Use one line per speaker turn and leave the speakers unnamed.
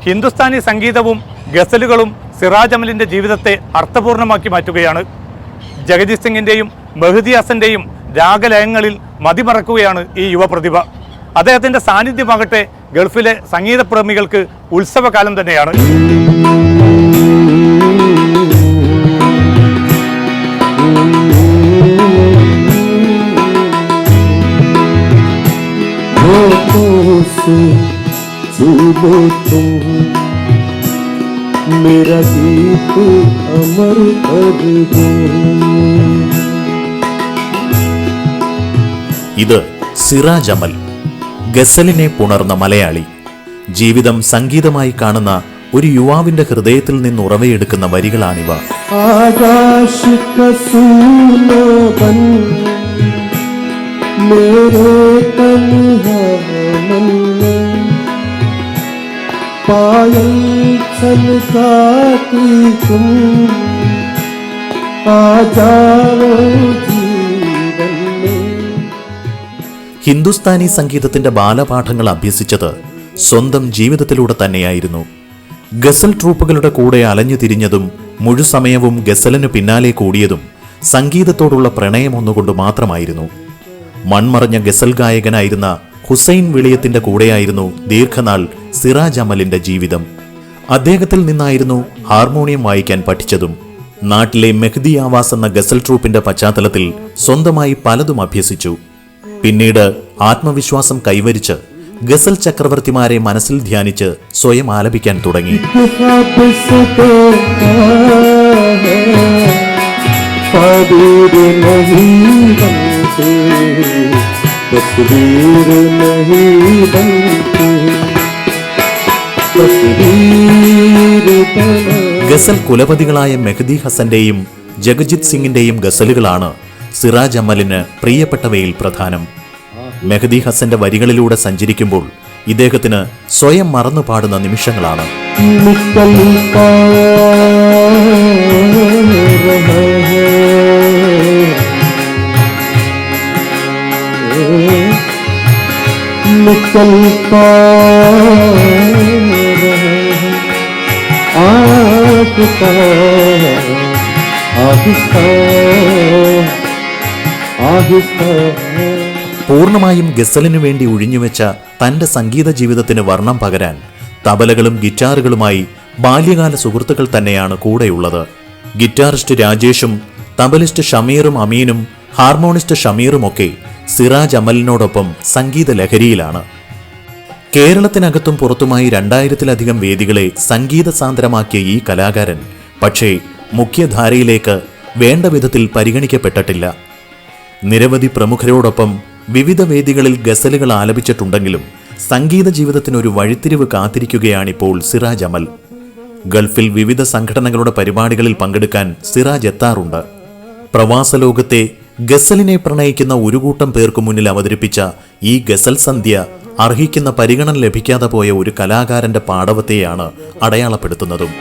ഹിന്ദുസ്ഥാനി സംഗീതവും ഗസലുകളും സിറാജ് അമലിൻ്റെ ജീവിതത്തെ അർത്ഥപൂർണ്ണമാക്കി മാറ്റുകയാണ്. ജഗജിത് സിംഗിൻ്റെയും മെഹ്ദി ഹസൻ്റെയും രാഗലയങ്ങളിൽ മതിമറക്കുകയാണ് ഈ യുവപ്രതിഭ. അദ്ദേഹത്തിൻ്റെ സാന്നിധ്യമാകട്ടെ ഗൾഫിലെ സംഗീതപ്രേമികൾക്ക് ഉത്സവകാലം തന്നെയാണ്.
ഇത് സിറാജ് അമൽ, ഗസലിനെ പുണർന്ന മലയാളി. ജീവിതം സംഗീതമായി കാണുന്ന ഒരു യുവാവിന്റെ ഹൃദയത്തിൽ നിന്ന് ഉറവയെടുക്കുന്ന വരികളാണിവ. ഹിന്ദുസ്ഥാനി സംഗീതത്തിന്റെ ബാലപാഠങ്ങൾ അഭ്യസിച്ചത് സ്വന്തം ജീവിതത്തിലൂടെ തന്നെയായിരുന്നു. ഗസൽ ട്രൂപ്പുകളുടെ കൂടെ അലഞ്ഞു തിരിഞ്ഞതും മുഴുസമയവും ഗസലിന് പിന്നാലെ കൂടിയതും സംഗീതത്തോടുള്ള പ്രണയം ഒന്നുകൊണ്ട് മാത്രമായിരുന്നു. മൺമറഞ്ഞ ഗസൽ ഗായകനായിരുന്ന ഹുസൈൻ വിളിയത്തിന്റെ കൂടെയായിരുന്നു ദീർഘനാൾ സിറാജ് അമലിന്റെ ജീവിതം. അദ്ദേഹത്തിൽ നിന്നായിരുന്നു ഹാർമോണിയം വായിക്കാൻ പഠിച്ചതും. നാട്ടിലെ മെഹ്ദി ആവാസ് എന്ന ഗസൽ ട്രൂപ്പിന്റെ പശ്ചാത്തലത്തിൽ സ്വന്തമായി പലതും അഭ്യസിച്ചു. പിന്നീട് ആത്മവിശ്വാസം കൈവരിച്ച് ഗസൽ ചക്രവർത്തിമാരെ മനസ്സിൽ ധ്യാനിച്ച് സ്വയം ആലപിക്കാൻ തുടങ്ങി. ഗസൽ കുലപതികളായ മെഹ്ദി ഹസന്റെയും ജഗജിത് സിംഗിന്റെയും ഗസലുകളാണ് സിറാജ് അമലിന് പ്രിയപ്പെട്ടവയിൽ പ്രധാനം. മെഹ്ദി ഹസന്റെ വരികളിലൂടെ സഞ്ചരിക്കുമ്പോൾ ഇദ്ദേഹത്തിന് സ്വയം മറന്നു പാടുന്ന നിമിഷങ്ങളാണ്. പൂർണ്ണമായും ഗസലിനു വേണ്ടി ഒഴിഞ്ഞുവെച്ച തന്റെ സംഗീത ജീവിതത്തിന് വർണ്ണം പകരാൻ തബലകളും ഗിറ്റാറുകളുമായി ബാല്യകാല സുഹൃത്തുക്കൾ തന്നെയാണ് കൂടെയുള്ളത്. ഗിറ്റാറിസ്റ്റ് രാജേഷും തബലിസ്റ്റ് ഷമീറും അമീനും ഹാർമോണിസ്റ്റ് ഷമീറുമൊക്കെ സിറാജ് അമലിനോടൊപ്പം സംഗീത ലഹരിയിലാണ്. കേരളത്തിനകത്തും പുറത്തുമായി 2000-ലധികം വേദികളെ സംഗീത സാന്ദ്രമാക്കിയ ഈ കലാകാരൻ പക്ഷേ മുഖ്യധാരയിലേക്ക് വേണ്ട വിധത്തിൽ പരിഗണിക്കപ്പെട്ടിട്ടില്ല. നിരവധി പ്രമുഖരോടൊപ്പം വിവിധ വേദികളിൽ ഗസലുകൾ ആലപിച്ചിട്ടുണ്ടെങ്കിലും സംഗീത ജീവിതത്തിനൊരു വഴിത്തിരിവ് കാത്തിരിക്കുകയാണിപ്പോൾ സിറാജ് അമൽ. ഗൾഫിൽ വിവിധ സംഘടനകളുടെ പരിപാടികളിൽ പങ്കെടുക്കാൻ സിറാജ് എത്താറുണ്ട്. പ്രവാസ ലോകത്തെ ഗസലിനെ പ്രണയിക്കുന്ന ഒരു കൂട്ടം പേർക്ക് മുന്നിൽ അവതരിപ്പിച്ച ഈ ഗസൽ സന്ധ്യ അർഹിക്കുന്ന പരിഗണന ലഭിക്കാതെ പോയ ഒരു കലാകാരന്റെ പാടവത്തെയാണ് അടയാളപ്പെടുത്തുന്നതും.